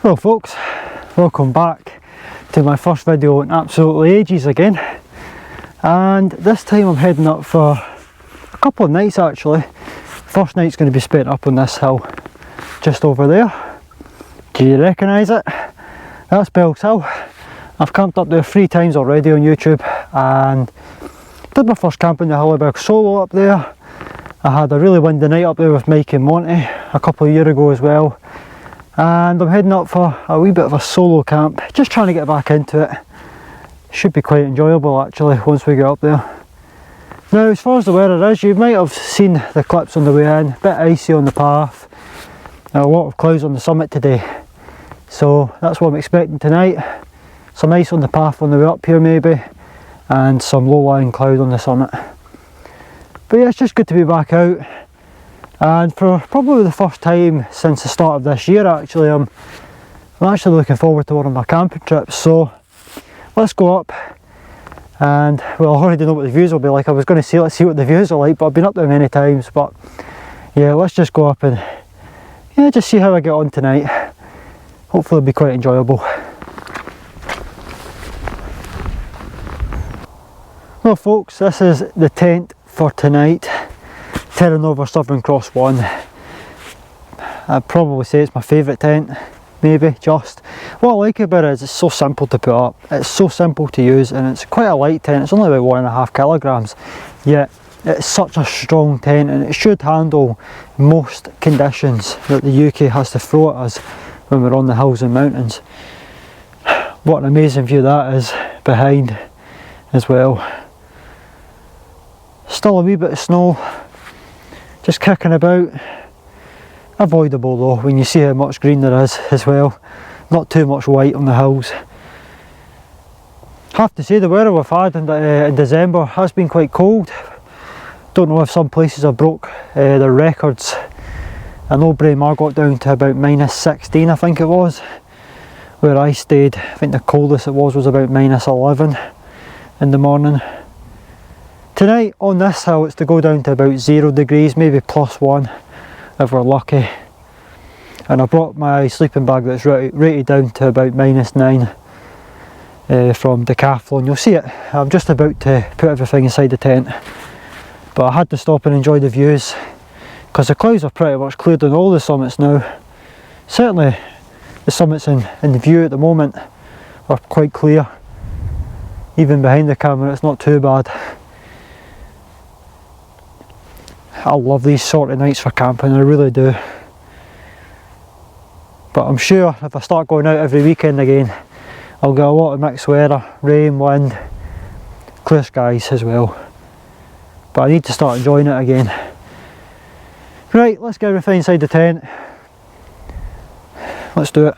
Hello folks, welcome back to my first video in absolutely ages again, and this time I'm heading up for a couple of nights actually. First night's going to be spent up on this hill just over there. Do you recognise it? That's Bells Hill. I've camped up there 3 times already on YouTube and did my first camp in the Hilleberg Soulo up there. I had a really windy night up there with Mike and Monty a couple of years ago as well. And I'm heading up for a wee bit of a solo camp, just trying to get back into it. Should be quite enjoyable actually once we get up there. Now as far as the weather is, you might have seen the clips on the way in, a bit icy on the path, and a lot of clouds on the summit today. So that's what I'm expecting tonight. Some ice on the path on the way up here maybe, and some low-lying cloud on the summit. But yeah, it's just good to be back out. And for probably the first time since the start of this year actually, I'm actually looking forward to one of my camping trips. So let's go up and, well, I already know what the views will be like. I was going to say let's see what the views are like, but I've been up there many times. But yeah, let's just go up and yeah, just see how I get on tonight. Hopefully it'll be quite enjoyable. Well folks, this is the tent for tonight. Terra Southern Cross 1. I'd probably say it's my favourite tent, maybe, just. What I like about it is it's so simple to put up, it's so simple to use, and it's quite a light tent. It's only about 1.5 kilograms, yet it's such a strong tent and it should handle most conditions that the UK has to throw at us when we're on the hills and mountains. What an amazing view that is behind as well. Still a wee bit of snow just kicking about, avoidable though when you see how much green there is as well, not too much white on the hills. I have to say the weather we've had in December has been quite cold. Don't know if some places have broke their records. I know Braemar got down to about -16 I think it was, where I stayed. I think the coldest it was about -11 in the morning. Tonight on this hill it's to go down to about 0 degrees, maybe +1 if we're lucky. And I brought my sleeping bag that's rated down to about -9 from Decathlon. You'll see it, I'm just about to put everything inside the tent. But I had to stop and enjoy the views because the clouds are pretty much cleared on all the summits now. Certainly the summits in the view at the moment are quite clear. Even behind the camera it's not too bad. I love these sort of nights for camping, I really do. But I'm sure if I start going out every weekend again, I'll get a lot of mixed weather, rain, wind, clear skies as well. But I need to start enjoying it again. Right, let's get everything inside the tent. Let's do it.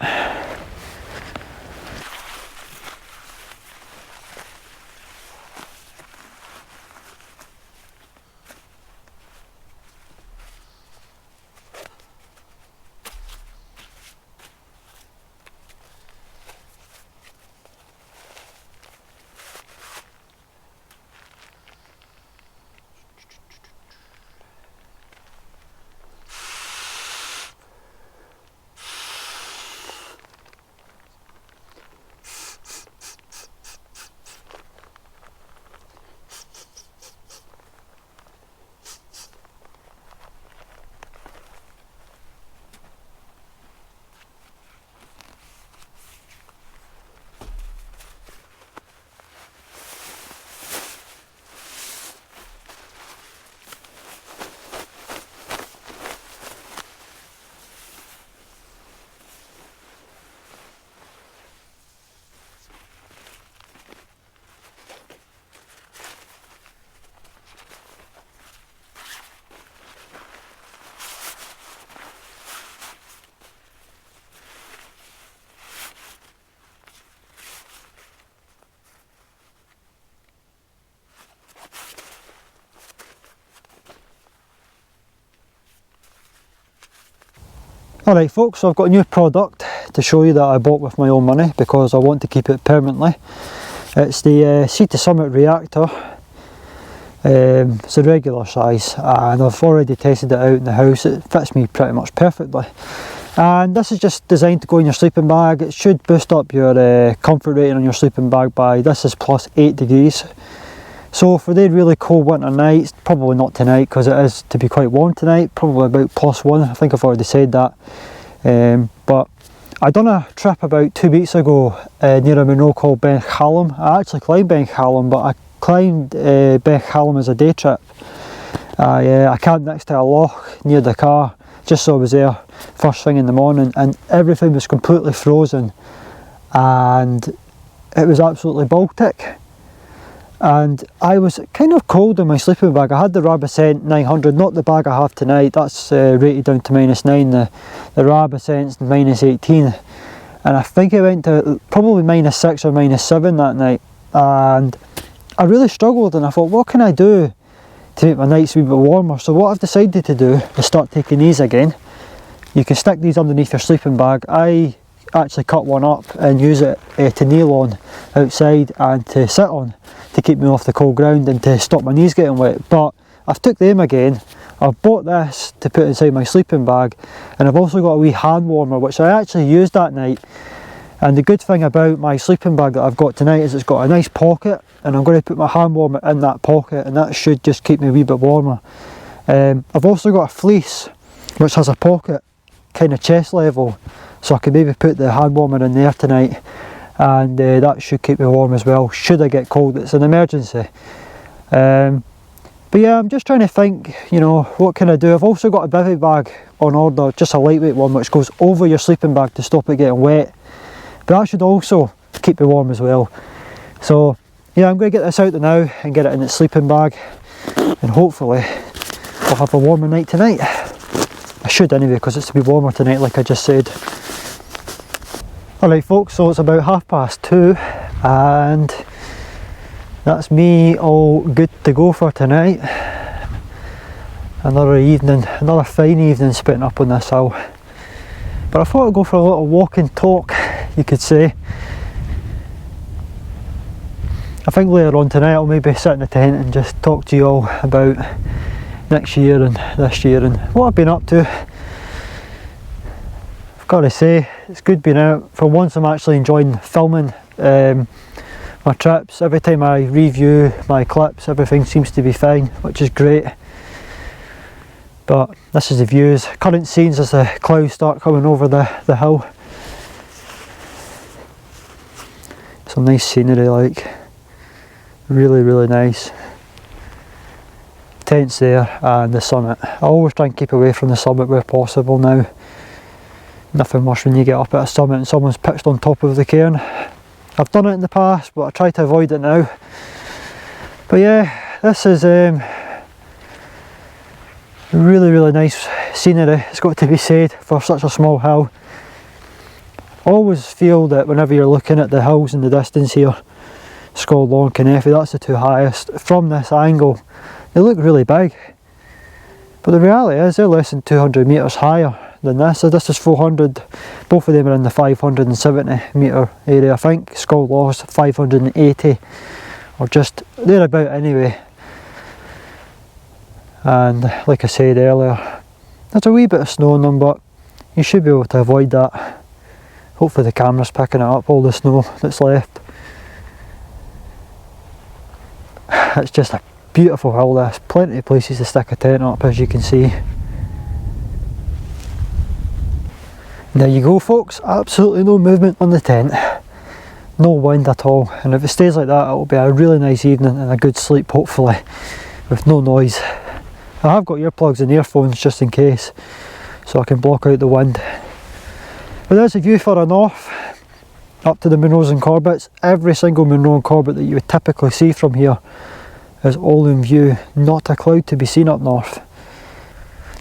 Alright folks, so I've got a new product to show you that I bought with my own money because I want to keep it permanently. It's the Sea to Summit reactor. It's a regular size and I've already tested it out in the house. It fits me pretty much perfectly. And this is just designed to go in your sleeping bag. It should boost up your comfort rating on your sleeping bag by, this is plus 8 degrees. So for the really cold winter nights, probably not tonight because it is to be quite warm tonight, probably about +1, I think I've already said that. But I done a trip about 2 weeks ago near a Monroe called Ben Helm. I actually climbed Ben Helm, but I climbed Ben Helm as a day trip. I camped next to a loch near the car, just so I was there first thing in the morning, and everything was completely frozen and it was absolutely Baltic. And I was kind of cold in my sleeping bag. I had the Rab Ascent 900, not the bag I have tonight, that's rated down to -9. The Rab Ascent's -18, and I think it went to probably -6 or -7 that night, and I really struggled, and I thought, what can I do to make my nights a wee bit warmer? So what I've decided to do is start taking these again. You can stick these underneath your sleeping bag. I actually cut one up and use it to kneel on outside and to sit on to keep me off the cold ground and to stop my knees getting wet. But I've took them again. I've bought this to put inside my sleeping bag, and I've also got a wee hand warmer which I actually used that night. And the good thing about my sleeping bag that I've got tonight is it's got a nice pocket, and I'm going to put my hand warmer in that pocket, and that should just keep me a wee bit warmer. I've also got a fleece which has a pocket kind of chest level, so I could maybe put the hand warmer in there tonight, and that should keep me warm as well should I get cold. It's an emergency. But yeah, I'm just trying to think, you know, what can I do? I've also got a bivy bag on order, just a lightweight one which goes over your sleeping bag to stop it getting wet, but that should also keep me warm as well. So yeah, I'm going to get this out there now and get it in its sleeping bag, and hopefully I'll have a warmer night tonight. I should anyway, because it's to be warmer tonight like I just said. Alright folks, so it's about 2:30 and that's me all good to go for tonight. Another evening, another fine evening spent up on this hill. But I thought I'd go for a little walk and talk, you could say. I think later on tonight I'll maybe sit in the tent and just talk to you all about next year and this year and what I've been up to. I've got to say, it's good being out. For once I'm actually enjoying filming my trips. Every time I review my clips, everything seems to be fine, which is great. But this is the views, current scenes as the clouds start coming over the hill. Some nice scenery, like really nice. Tents there and the summit. I always try and keep away from the summit where possible now. Nothing worse when you get up at a summit and someone's pitched on top of the cairn. I've done it in the past, but I try to avoid it now. But yeah, this is really nice scenery, it's got to be said, for such a small hill. I always feel that whenever you're looking at the hills in the distance here, Scald Law and Kennethy, that's the two highest. From this angle, they look really big. But the reality is they're less than 200 metres higher than this. So this is 400, both of them are in the 570 metre area. I think Scald Law's 580, or just thereabout anyway. And like I said earlier, there's a wee bit of snow on them, but you should be able to avoid that. Hopefully the camera's picking it up, all the snow that's left. It's just a beautiful hill this, plenty of places to stick a tent up, as you can see. There you go folks, absolutely no movement on the tent, no wind at all, and if it stays like that it'll be a really nice evening and a good sleep hopefully, with no noise. I have got earplugs and earphones just in case, so I can block out the wind. But there's a view further north, up to the Munros and Corbetts. Every single Munro and Corbett that you would typically see from here is all in view, not a cloud to be seen up north.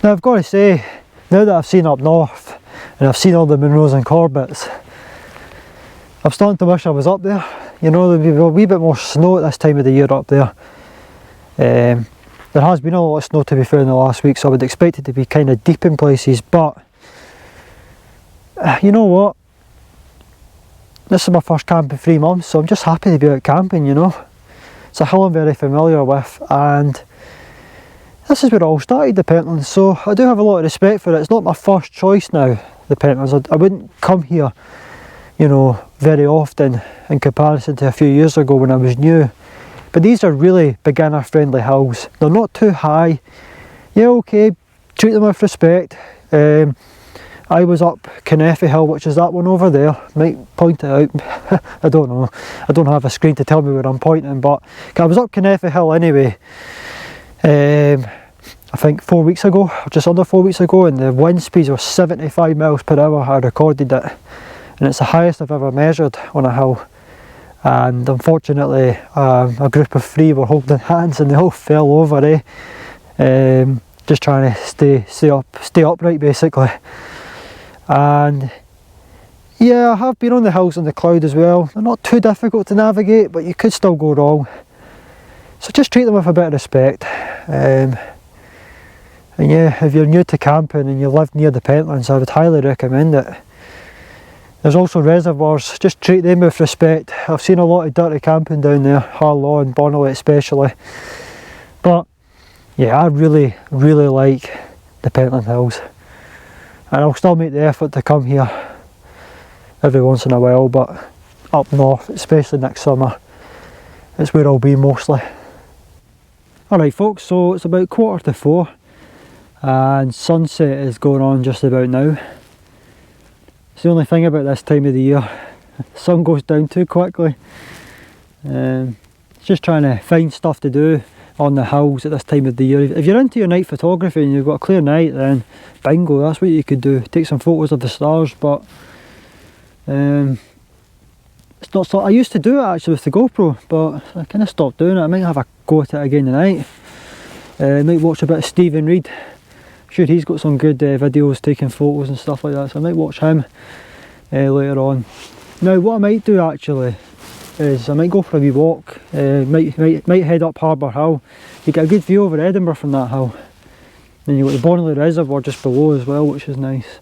Now I've got to say, now that I've seen up north, and I've seen all the Munros and Corbetts, I'm starting to wish I was up there. You know, there'll be a wee bit more snow at this time of the year up there. There has been a lot of snow to be fair in the last week, so I would expect it to be kind of deep in places, but you know what, this is my first camp in 3 months, so I'm just happy to be out camping, you know. It's a hill I'm very familiar with, and this is where it all started, the Pentlands, so I do have a lot of respect for it. It's not my first choice now the penguins. I wouldn't come here, you know, very often in comparison to a few years ago when I was new. But these are really beginner friendly hills. They're not too high. Yeah, okay, treat them with respect. I was up Knefe Hill, which is that one over there. Might point it out. I don't know. I don't have a screen to tell me where I'm pointing, but I was up Knefe Hill anyway. I think 4 weeks ago, or just under 4 weeks ago, and the wind speeds were 75 miles per hour. I recorded it, and it's the highest I've ever measured on a hill. And unfortunately, a group of 3 were holding hands, and they all fell over. Just trying to stay upright basically. And yeah, I have been on the hills in the cloud as well. They're not too difficult to navigate, but you could still go wrong. So just treat them with a bit of respect. And yeah, if you're new to camping and you live near the Pentlands, I would highly recommend it. There's also reservoirs, just treat them with respect. I've seen a lot of dirty camping down there, Harlaw and Bonnerley especially. But yeah, I really like the Pentland Hills. And I'll still make the effort to come here every once in a while, but up north, especially next summer, it's where I'll be mostly. Alright folks, so it's about 3:45 and sunset is going on just about now. It's the only thing about this time of the year, the sun goes down too quickly. Just trying to find stuff to do on the hills at this time of the year. If you're into your night photography and you've got a clear night, then bingo, that's what you could do. Take some photos of the stars, but it's not so. I used to do it actually with the GoPro, but I kind of stopped doing it. I might have a go at it again tonight. Might watch a bit of Stephen Reed. Sure, he's got some good videos taking photos and stuff like that, so I might watch him later on. Now what I might do actually is I might go for a wee walk, might head up Harbour Hill. You get a good view over Edinburgh from that hill. Then you've got the Bonnerley Reservoir just below as well, which is nice.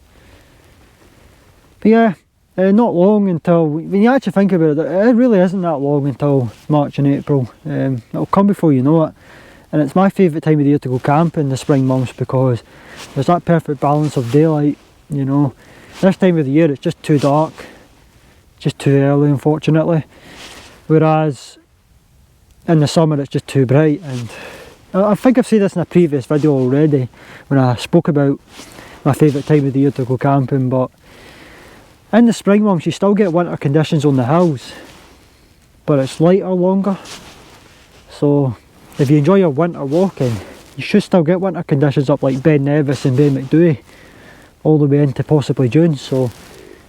But yeah, not long until, when you actually think about it, it really isn't that long until March and April. It'll come before you know it. And it's my favourite time of the year to go camping, the spring months, because there's that perfect balance of daylight, you know. This time of the year it's just too dark, just too early unfortunately. Whereas in the summer it's just too bright. And I think I've said this in a previous video already when I spoke about my favourite time of the year to go camping, but in the spring months you still get winter conditions on the hills, but it's lighter longer. So if you enjoy your winter walking, you should still get winter conditions up like Ben Nevis and Ben McDouey all the way into possibly June. So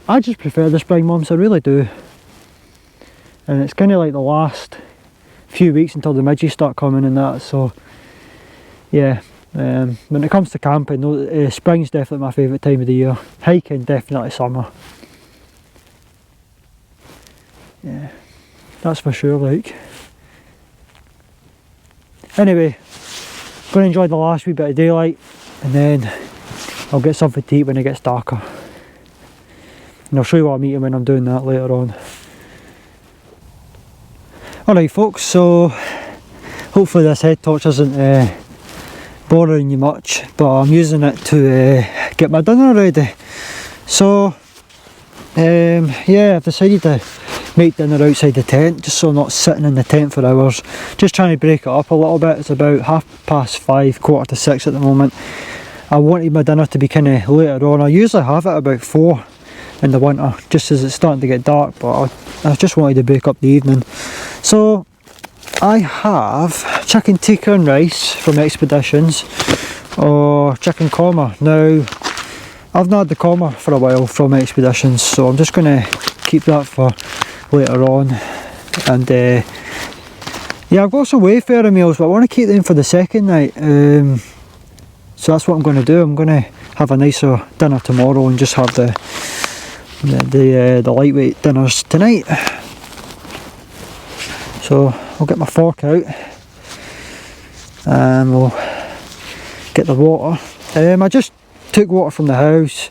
I just prefer the spring months, I really do. And it's kind of like the last few weeks until the midges start coming and that. So yeah, when it comes to camping, spring's definitely my favourite time of the year. Hiking, definitely summer. Yeah, that's for sure. Like, anyway, going to enjoy the last wee bit of daylight, and then I'll get something to eat when it gets darker. And I'll show you what I'm eating when I'm doing that later on. Alright folks, so hopefully this head torch isn't bothering you much, but I'm using it to get my dinner ready. So yeah, I've decided to make dinner outside the tent, just so I'm not sitting in the tent for hours. Just trying to break it up a little bit. It's about 5:30, 5:45 at the moment. I wanted my dinner to be kind of later on. I usually have it about 4 in the winter, just as it's starting to get dark, but I just wanted to break up the evening. So I have chicken tikka and rice from Expeditions, or chicken korma. Now I've not had the korma for a while from Expeditions, so I'm just going to keep that for later on. And yeah, I've got some Wayfarer meals, but I want to keep them for the second night. So that's what I'm going to do. I'm going to have a nicer dinner tomorrow and just have the lightweight dinners tonight. So I'll get my fork out and we'll get the water. I just took water from the house.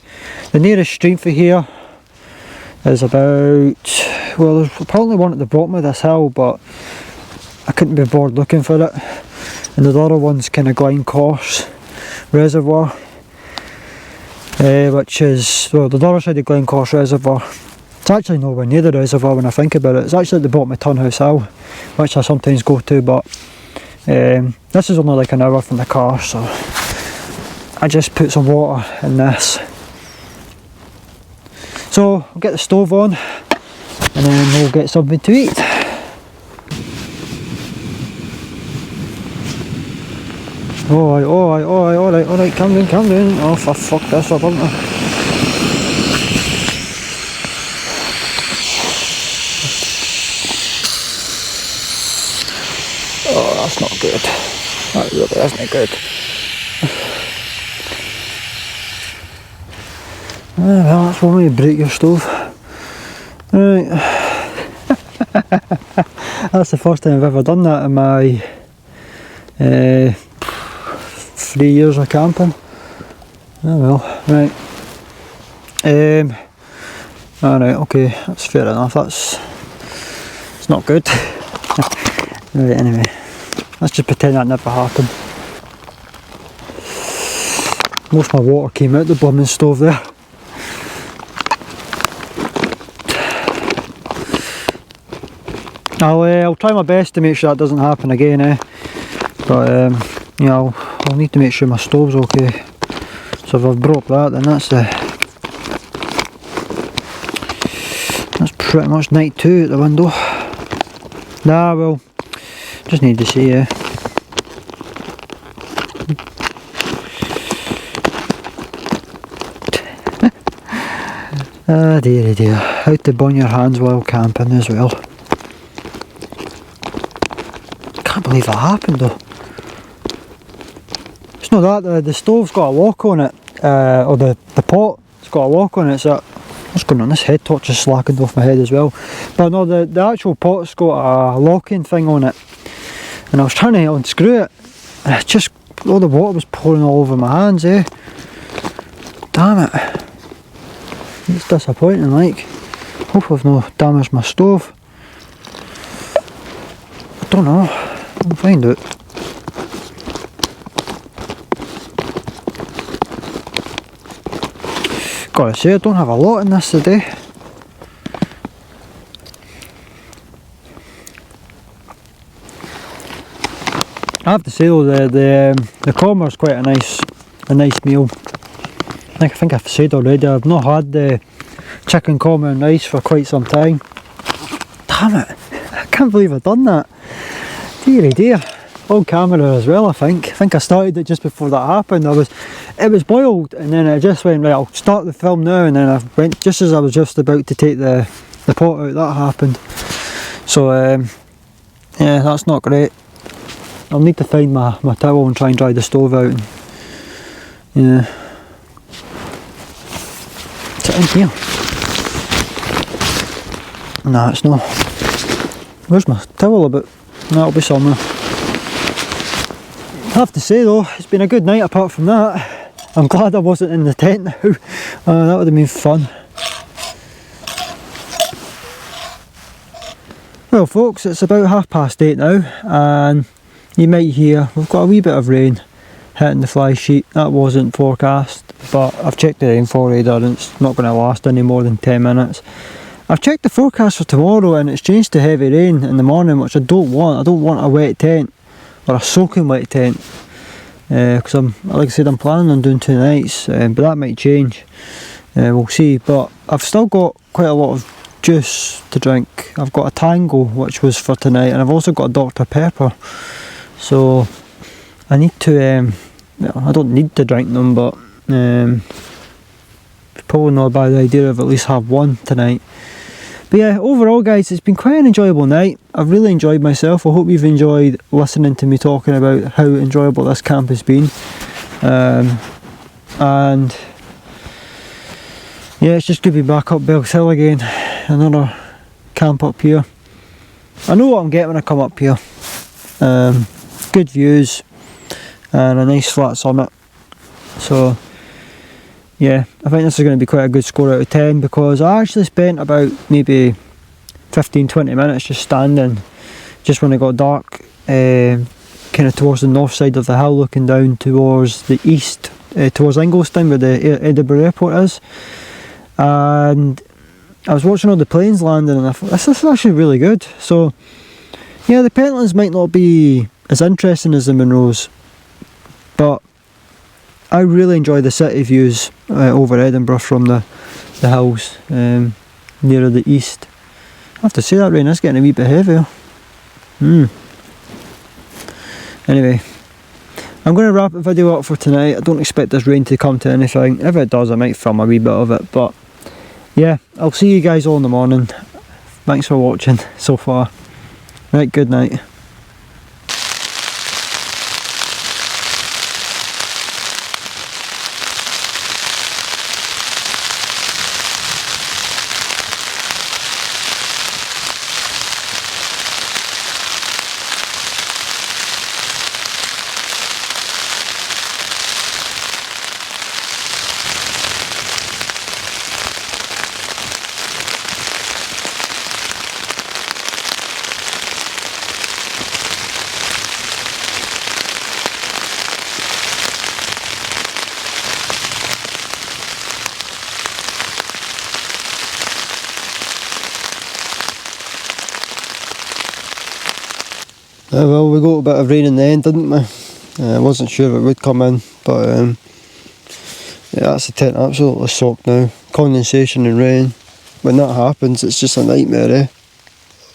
The nearest stream for here is about, well, there's probably one at the bottom of this hill, but I couldn't be bored looking for it. And the other one's kind of Glen Course Reservoir. which is, well, the other side of Glencorse Reservoir. It's actually nowhere near the reservoir when I think about it. It's actually at the bottom of Turnhouse Hill, which I sometimes go to, but this is only like an hour from the car, so I just put some water in this. So I'll get the stove on and then we'll get something to eat. Alright, calm down. Oh, for fuck this up, haven't I? Oh, that's not good. That really isn't good. Well, that's one way to break your stove. Right. That's the first time I've ever done that in my 3 years of camping. Oh well, right. Alright, okay, that's fair enough. It's not good. Right, anyway, let's just pretend that never happened. Most of my water came out the blooming stove there. I'll try my best to make sure that doesn't happen again, but you know, I'll need to make sure my stove's okay. So if I've broke that, then that's pretty much night 2 at the window. Nah, well, just need to see, Ah dear, how to burn your hands while camping as well. Can't believe that happened though. It's not that, the stove's got a lock on it, or the pot's got a lock on it, so what's going on? This head torch is slackened off my head as well. But no, the actual pot's got a locking thing on it, and I was trying to unscrew it, and it just, all the water was pouring all over my hands, Damn it. It's disappointing, like. Hope I've not damaged my stove. I don't know. I'll find out. Gotta say, I don't have a lot in this today. I have to say though, the comber's quite a nice meal. I think I've said already, I've not had the chicken comber and rice for quite some time. Damn it, I can't believe I've done that. Dear, on camera as well. I think I started it just before that happened. It was boiled, and then I just went, right, I'll start the film now, and then I went, just as I was just about to take the pot out, that happened. So yeah, that's not great. I'll need to find my towel and try and dry the stove out. Yeah. Is it in here? Nah, it's not. Where's my towel about? That'll be somewhere. I have to say though, it's been a good night apart from that. I'm glad I wasn't in the tent now. That would have been fun. Well folks, it's about 8:30 now, and you might hear we've got a wee bit of rain hitting the fly sheet. That wasn't forecast, but I've checked the rainfall radar and it's not going to last any more than 10 minutes. I've checked the forecast for tomorrow and it's changed to heavy rain in the morning, which I don't want. I don't want a wet tent, or a soaking wet tent, because like I said, I'm planning on doing 2 nights, but that might change. We'll see. But I've still got quite a lot of juice to drink. I've got a Tango, which was for tonight, and I've also got a Dr Pepper. So I need to, well, I don't need to drink them, but it's probably not a bad idea of at least have one tonight. But yeah, overall guys, it's been quite an enjoyable night. I've really enjoyed myself. I hope you've enjoyed listening to me talking about how enjoyable this camp has been. And yeah, it's just good to be back up Bells Hill again. Another camp up here. I know what I'm getting when I come up here. Good views and a nice flat summit. So yeah, I think this is going to be quite a good score out of 10, because I actually spent about maybe 15-20 minutes just standing, just when it got dark, kind of towards the north side of the hill, looking down towards the east towards Ingolstadt where the Edinburgh airport is, and I was watching all the planes landing and I thought this is actually really good. So yeah, the Pentlands might not be as interesting as the Munros, but I really enjoy the city views over Edinburgh from the hills nearer the east. I have to say that rain is getting a wee bit heavier. Anyway, I'm going to wrap the video up for tonight. I don't expect this rain to come to anything. If it does, I might film a wee bit of it, but yeah, I'll see you guys all in the morning. Thanks for watching so far. Right, good night. Well, we got a bit of rain in the end, didn't we? I wasn't sure if it would come in, but yeah, that's the tent absolutely soaked now. Condensation and rain. When that happens, it's just a nightmare, eh?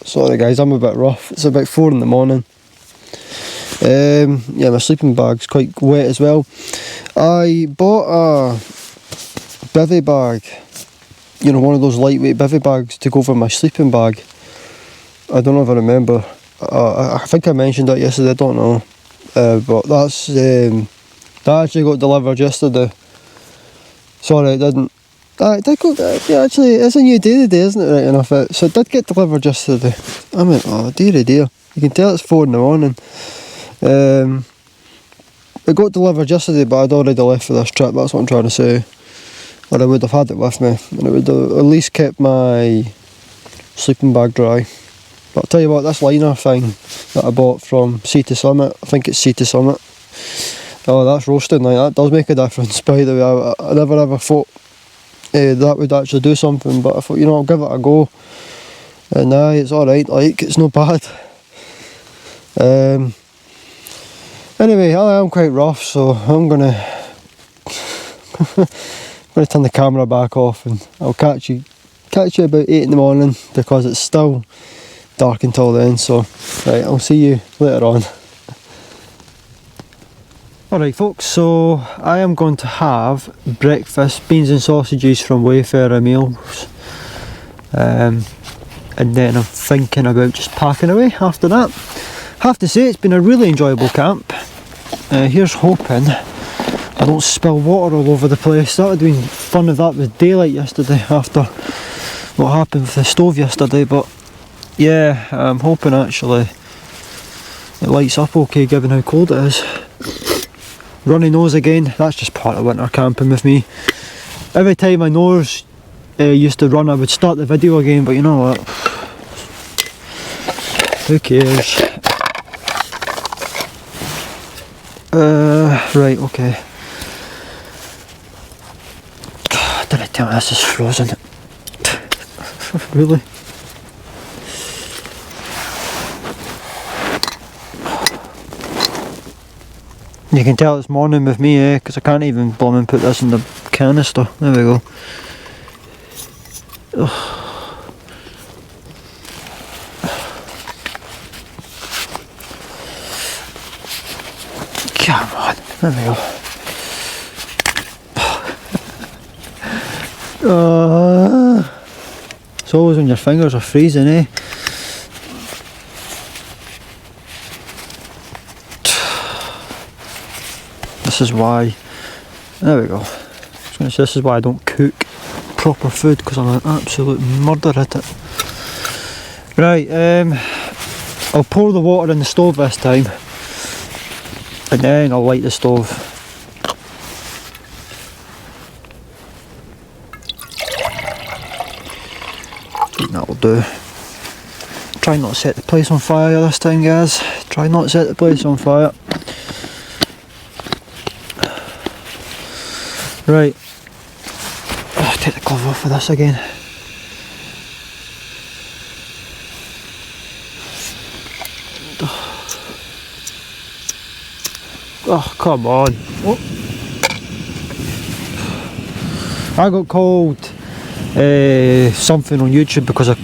Sorry guys, I'm a bit rough. It's about 4 in the morning. Yeah, my sleeping bag's quite wet as well. I bought a bivvy bag, you know, one of those lightweight bivvy bags to go over my sleeping bag. I don't know if I remember. I think I mentioned that yesterday, I don't know. But that's that actually got delivered yesterday. Sorry, it didn't. It did go, yeah, actually, it's a new day today, isn't it, right enough? So it did get delivered yesterday. I mean, oh dear, dear. You can tell it's 4 in the morning. It got delivered yesterday, but I'd already left for this trip, that's what I'm trying to say. Or I would have had it with me, and it would have at least kept my sleeping bag dry. But I'll tell you what, this liner thing that I bought from Sea to Summit, I think it's Sea to Summit. Oh, that's roasting, like, that does make a difference, by the way. I never ever thought that would actually do something, but I thought, you know, I'll give it a go. And it's alright, like, it's not bad. Anyway, I am quite rough, so I'm gonna turn the camera back off, and I'll catch you about 8 in the morning, because it's still dark until then. So right, I'll see you later on. Alright folks, so I am going to have breakfast, beans and sausages from Wayfarer Meals, and then I'm thinking about just packing away after that. Have to say, it's been a really enjoyable camp. Here's hoping I don't spill water all over the place. That would have been fun if that was daylight yesterday after what happened with the stove yesterday, but yeah, I'm hoping actually it lights up okay given how cold it is. Runny nose again, that's just part of winter camping with me. Every time my nose used to run, I would start the video again, but you know what, who cares. Right, okay. Did I tell you this is frozen? Really? You can tell it's morning with me, because I can't even blooming put this in the canister. There we go. Ugh. Come on, there we go. It's always when your fingers are freezing, eh? This is why, there we go. I was going to say, this is why I don't cook proper food, because I'm an absolute murder at it. Right, I'll pour the water in the stove this time, and then I'll light the stove. I think that'll do. Try not to set the place on fire this time, guys. Try not to set the place on fire. Right, I'll take the glove off for this again. Oh, come on. Oh. I got called something on YouTube because I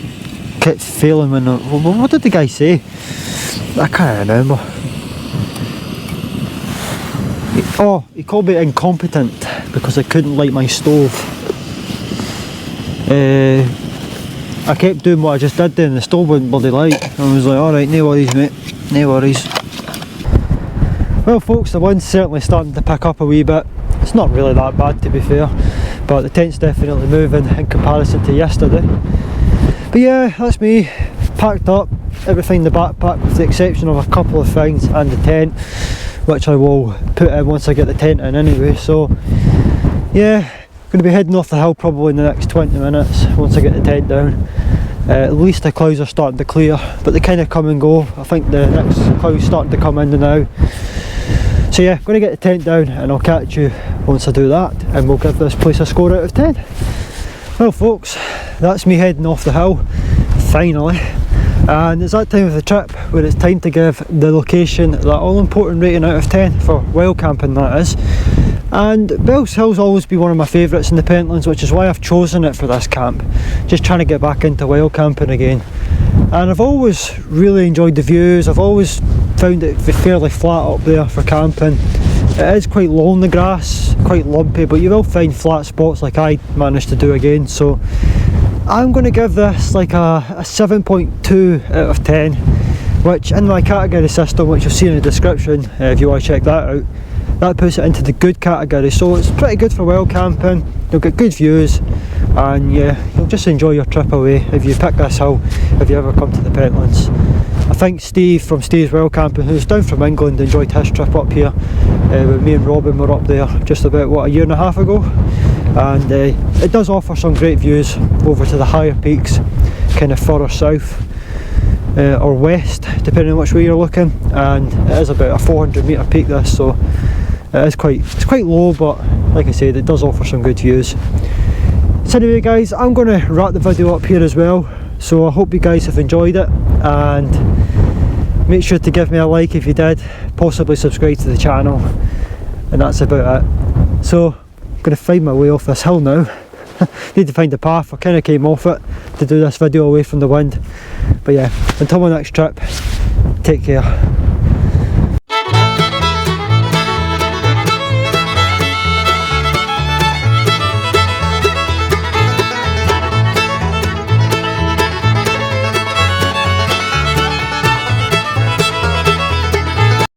kept failing when what did the guy say? I can't remember. He called me incompetent because I couldn't light my stove. I kept doing what I just did then, the stove wouldn't bloody light. I was like, alright, no worries mate, no worries. Well folks, the wind's certainly starting to pick up a wee bit. It's not really that bad to be fair, but the tent's definitely moving in comparison to yesterday. But yeah, that's me, packed up, everything in the backpack with the exception of a couple of things and the tent, which I will put in once I get the tent in anyway. So yeah, going to be heading off the hill probably in the next 20 minutes once I get the tent down. At least the clouds are starting to clear, but they kind of come and go. I think the next cloud's starting to come in now. So yeah, going to get the tent down and I'll catch you once I do that, and we'll give this place a score out of 10. Well folks, that's me heading off the hill, finally. And it's that time of the trip where it's time to give the location that all important rating out of 10 for wild camping, that is. And Bell's Hill's always been one of my favourites in the Pentlands, which is why I've chosen it for this camp. Just trying to get back into wild camping again. And I've always really enjoyed the views. I've always found it fairly flat up there for camping. It is quite low on the grass, quite lumpy, but you will find flat spots like I managed to do again. So I'm going to give this like a 7.2 out of 10, which in my category system, which you'll see in the description if you want to check that out, that puts it into the good category. So it's pretty good for wild camping. You'll get good views, and yeah, you'll just enjoy your trip away if you pick this hill if you ever come to the Pentlands. I think Steve from Steve's Wild Camping, who's down from England, enjoyed his trip up here. With me and Robin were up there just about, what, a year and a half ago. And it does offer some great views over to the higher peaks, kind of further south or west, depending on which way you're looking. And it is about a 400 metre peak this, so it's quite low, but like I said, it does offer some good views. So anyway guys, I'm going to wrap the video up here as well. So I hope you guys have enjoyed it, and make sure to give me a like if you did, possibly subscribe to the channel, and that's about it. So I'm going to find my way off this hill now. Need to find a path. I kind of came off it to do this video away from the wind. But yeah, until my next trip, take care.